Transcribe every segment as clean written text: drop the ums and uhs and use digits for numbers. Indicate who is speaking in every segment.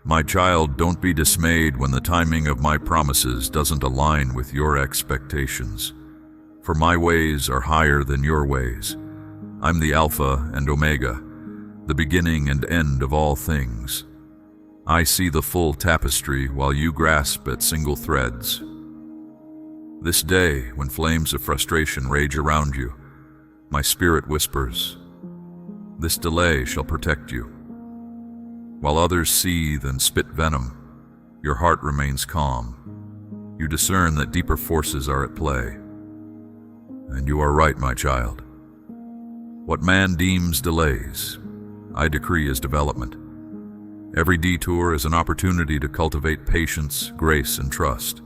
Speaker 1: My child, don't be dismayed when the timing of my promises doesn't align with your expectations. For my ways are higher than your ways. I'm the Alpha and Omega, the beginning and end of all things. I see the full tapestry while you grasp at single threads. This day, when flames of frustration rage around you, my spirit whispers, this delay shall protect you. While others seethe and spit venom, your heart remains calm. You discern that deeper forces are at play. And you are right, my child. What man deems delays, I decree as development. Every detour is an opportunity to cultivate patience, grace, and trust.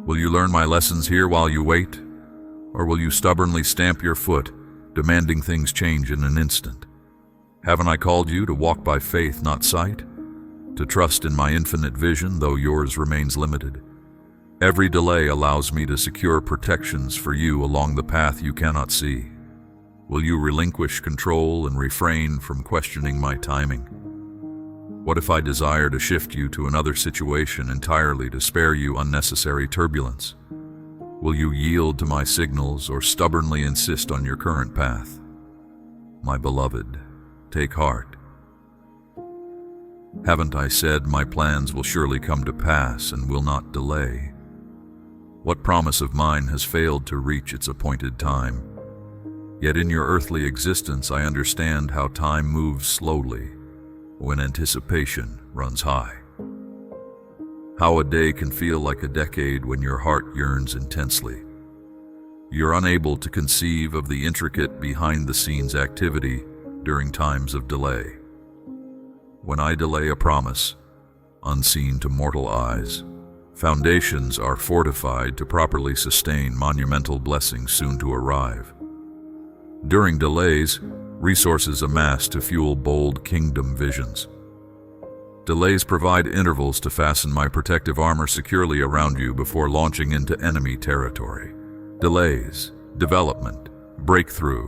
Speaker 1: Will you learn my lessons here while you wait? Or will you stubbornly stamp your foot, demanding things change in an instant? Haven't I called you to walk by faith, not sight? To trust in my infinite vision, though yours remains limited? Every delay allows me to secure protections for you along the path you cannot see. Will you relinquish control and refrain from questioning my timing? What if I desire to shift you to another situation entirely to spare you unnecessary turbulence? Will you yield to my signals or stubbornly insist on your current path? My beloved, take heart. Haven't I said my plans will surely come to pass and will not delay? What promise of mine has failed to reach its appointed time? Yet in your earthly existence I understand how time moves slowly when anticipation runs high. How a day can feel like a decade when your heart yearns intensely. You're unable to conceive of the intricate behind-the-scenes activity during times of delay. When I delay a promise, unseen to mortal eyes, foundations are fortified to properly sustain monumental blessings soon to arrive. During delays, resources amass to fuel bold kingdom visions. Delays provide intervals to fasten my protective armor securely around you before launching into enemy territory. Delays, development, breakthrough.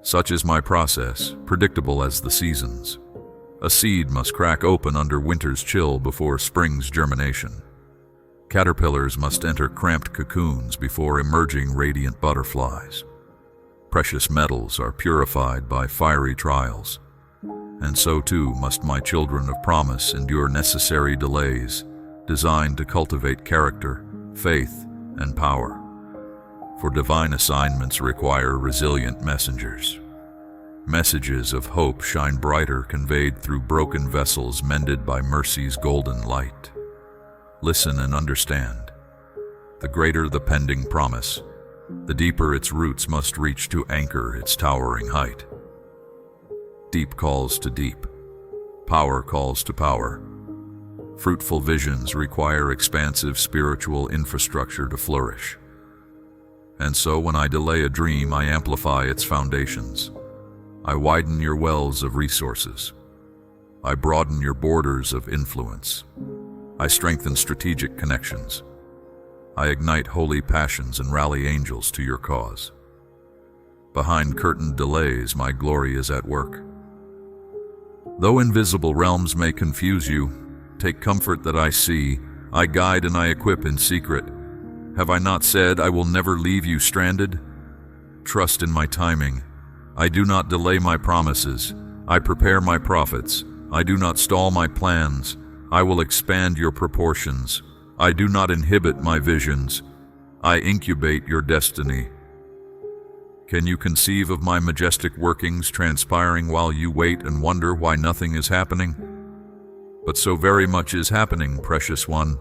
Speaker 1: Such is my process, predictable as the seasons. A seed must crack open under winter's chill before spring's germination. Caterpillars must enter cramped cocoons before emerging radiant butterflies. Precious metals are purified by fiery trials, and so too must my children of promise endure necessary delays designed to cultivate character, faith, and power. For divine assignments require resilient messengers. Messages of hope shine brighter conveyed through broken vessels mended by mercy's golden light. Listen and understand. The greater the pending promise, the deeper its roots must reach to anchor its towering height. Deep calls to deep. Power calls to power. Fruitful visions require expansive spiritual infrastructure to flourish. And so when I delay a dream, I amplify its foundations. I widen your wells of resources. I broaden your borders of influence. I strengthen strategic connections. I ignite holy passions and rally angels to your cause. Behind curtained delays, my glory is at work. Though invisible realms may confuse you, take comfort that I see, I guide and I equip in secret. Have I not said I will never leave you stranded? Trust in my timing. I do not delay my promises. I prepare my prophets. I do not stall my plans. I will expand your proportions. I do not inhibit my visions. I incubate your destiny. Can you conceive of my majestic workings transpiring while you wait and wonder why nothing is happening? But so very much is happening, precious one.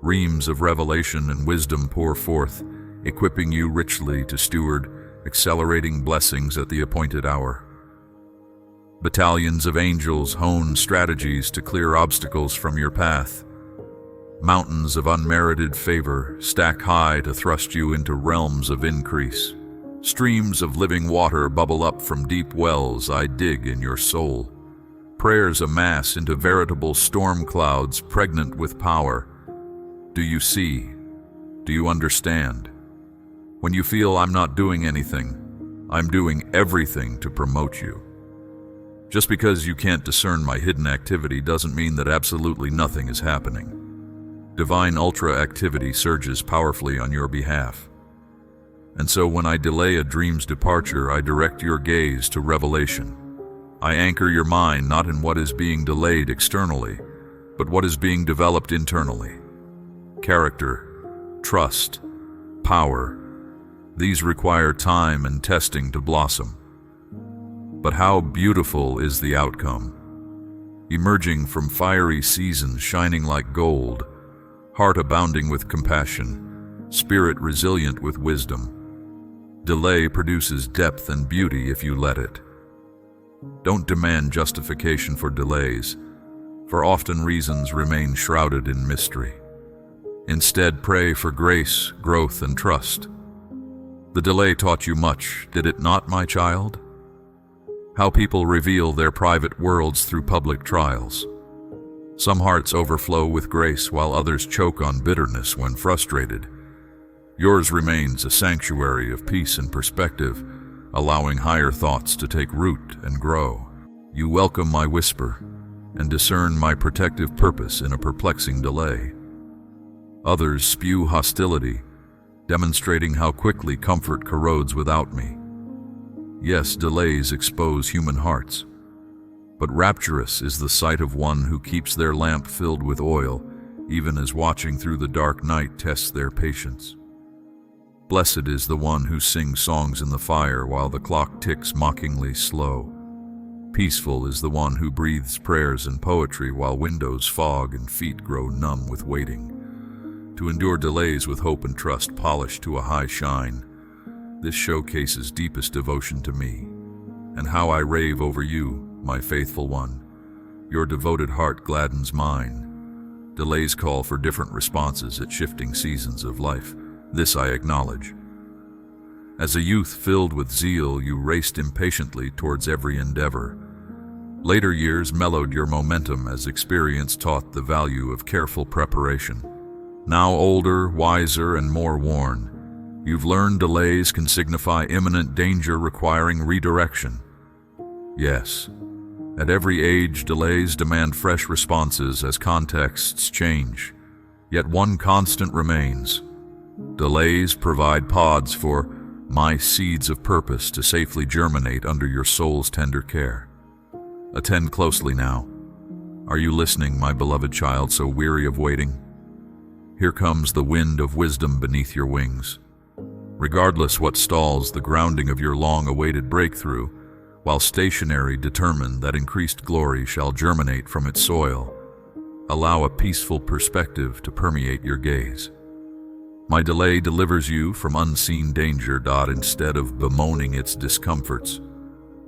Speaker 1: Reams of revelation and wisdom pour forth, equipping you richly to steward, accelerating blessings at the appointed hour. Battalions of angels hone strategies to clear obstacles from your path. Mountains of unmerited favor stack high to thrust you into realms of increase. Streams of living water bubble up from deep wells I dig in your soul. Prayers amass into veritable storm clouds pregnant with power. Do you see? Do you understand? When you feel I'm not doing anything, I'm doing everything to promote you. Just because you can't discern my hidden activity doesn't mean that absolutely nothing is happening. Divine ultra activity surges powerfully on your behalf. And so when I delay a dream's departure, I direct your gaze to revelation. I anchor your mind not in what is being delayed externally, but what is being developed internally. Character, trust, power, these require time and testing to blossom. But how beautiful is the outcome? Emerging from fiery seasons shining like gold, heart abounding with compassion, spirit resilient with wisdom. Delay produces depth and beauty if you let it. Don't demand justification for delays, for often reasons remain shrouded in mystery. Instead, pray for grace, growth, and trust. The delay taught you much, did it not, my child? How people reveal their private worlds through public trials. Some hearts overflow with grace while others choke on bitterness when frustrated. Yours remains a sanctuary of peace and perspective, allowing higher thoughts to take root and grow. You welcome my whisper and discern my protective purpose in a perplexing delay. Others spew hostility, demonstrating how quickly comfort corrodes without me. Yes, delays expose human hearts, but rapturous is the sight of one who keeps their lamp filled with oil, even as watching through the dark night tests their patience. Blessed is the one who sings songs in the fire while the clock ticks mockingly slow. Peaceful is the one who breathes prayers and poetry while windows fog and feet grow numb with waiting. To endure delays with hope and trust polished to a high shine, this showcases deepest devotion to me, and how I rave over you, my faithful one. Your devoted heart gladdens mine. Delays call for different responses at shifting seasons of life. This I acknowledge. As a youth filled with zeal, you raced impatiently towards every endeavor. Later years mellowed your momentum as experience taught the value of careful preparation. Now older, wiser, and more worn, you've learned delays can signify imminent danger requiring redirection. Yes, at every age, delays demand fresh responses as contexts change. Yet one constant remains. Delays provide pods for my seeds of purpose to safely germinate under your soul's tender care. Attend closely now. Are you listening, my beloved child, so weary of waiting? Here comes the wind of wisdom beneath your wings. Regardless what stalls the grounding of your long-awaited breakthrough, while stationary, determined that increased glory shall germinate from its soil, allow a peaceful perspective to permeate your gaze. My delay delivers you from unseen danger. Instead of bemoaning its discomforts,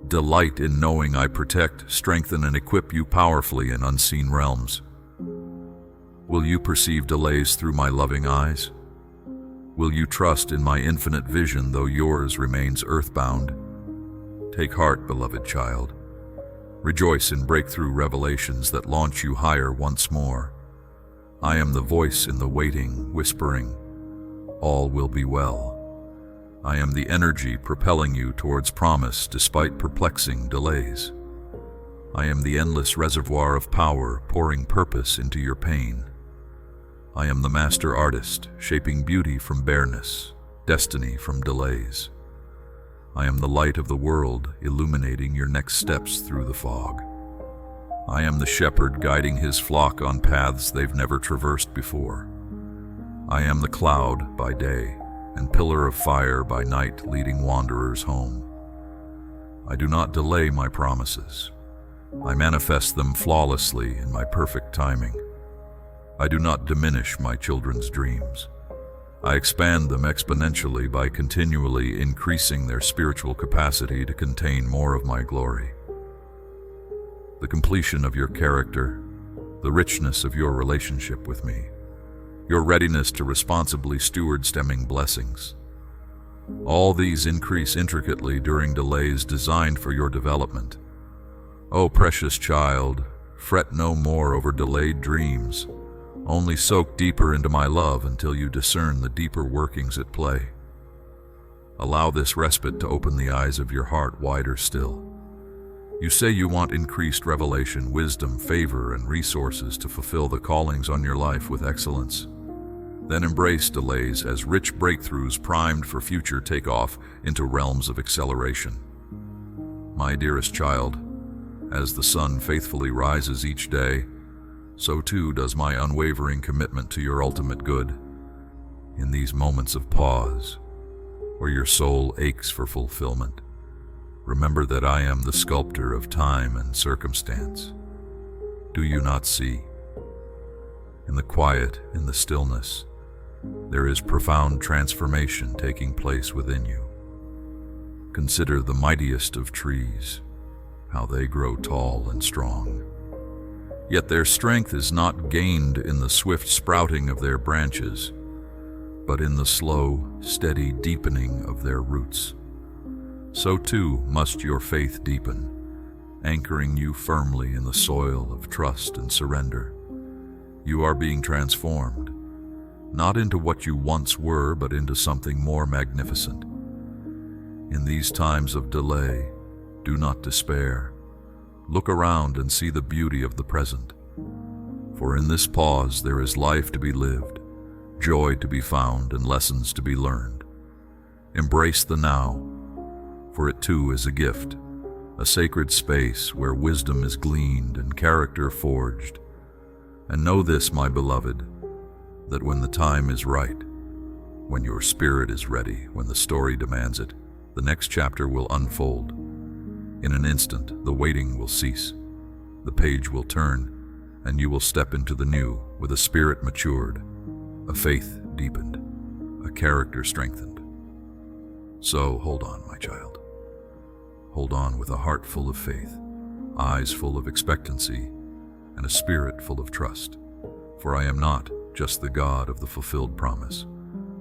Speaker 1: delight in knowing I protect, strengthen, and equip you powerfully in unseen realms. Will you perceive delays through my loving eyes? Will you trust in my infinite vision though yours remains earthbound? Take heart, beloved child. Rejoice in breakthrough revelations that launch you higher once more. I am the voice in the waiting, whispering, all will be well. I am the energy propelling you towards promise despite perplexing delays. I am the endless reservoir of power pouring purpose into your pain. I am the master artist shaping beauty from bareness, destiny from delays. I am the light of the world illuminating your next steps through the fog. I am the shepherd guiding his flock on paths they've never traversed before. I am the cloud by day and pillar of fire by night leading wanderers home. I do not delay my promises. I manifest them flawlessly in my perfect timing. I do not diminish my children's dreams. I expand them exponentially by continually increasing their spiritual capacity to contain more of my glory. The completion of your character, the richness of your relationship with me, your readiness to responsibly steward stemming blessings. All these increase intricately during delays designed for your development. O precious child, fret no more over delayed dreams. Only soak deeper into my love until you discern the deeper workings at play. Allow this respite to open the eyes of your heart wider still. You say you want increased revelation, wisdom, favor, and resources to fulfill the callings on your life with excellence. Then embrace delays as rich breakthroughs primed for future takeoff into realms of acceleration. My dearest child, as the sun faithfully rises each day, so too does my unwavering commitment to your ultimate good. In these moments of pause, where your soul aches for fulfillment, remember that I am the sculptor of time and circumstance. Do you not see? In the quiet, in the stillness, there is profound transformation taking place within you. Consider the mightiest of trees, how they grow tall and strong. Yet their strength is not gained in the swift sprouting of their branches, but in the slow, steady deepening of their roots. So too must your faith deepen, anchoring you firmly in the soil of trust and surrender. You are being transformed, not into what you once were, but into something more magnificent. In these times of delay, do not despair. Look around and see the beauty of the present. For in this pause there is life to be lived, joy to be found, and lessons to be learned. Embrace the now, for it too is a gift, a sacred space where wisdom is gleaned and character forged. And know this, my beloved, that when the time is right, when your spirit is ready, when the story demands it, the next chapter will unfold. In an instant, the waiting will cease, the page will turn, and you will step into the new with a spirit matured, a faith deepened, a character strengthened. So hold on, my child. Hold on with a heart full of faith, eyes full of expectancy, and a spirit full of trust. For I am not just the God of the fulfilled promise,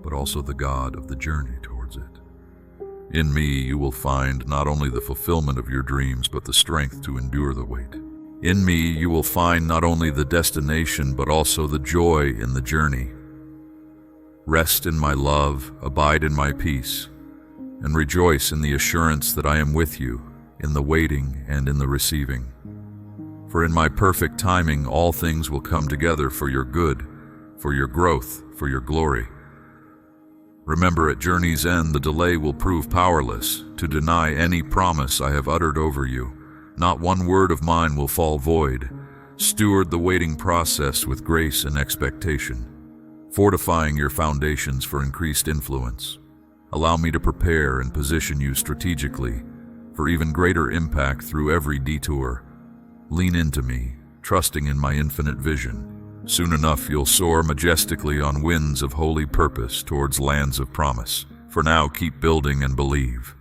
Speaker 1: but also the God of the journey towards it. In me you will find not only the fulfillment of your dreams, but the strength to endure the wait. In me you will find not only the destination, but also the joy in the journey. Rest in my love, abide in my peace, and rejoice in the assurance that I am with you in the waiting and in the receiving. For in my perfect timing all things will come together for your good, for your growth, for your glory. Remember, at journey's end the delay will prove powerless to deny any promise I have uttered over you. Not one word of mine will fall void. Steward the waiting process with grace and expectation, fortifying your foundations for increased influence. Allow me to prepare and position you strategically for even greater impact through every detour. Lean into me, trusting in my infinite vision. Soon enough you'll soar majestically on winds of holy purpose towards lands of promise. For now, keep building and believe.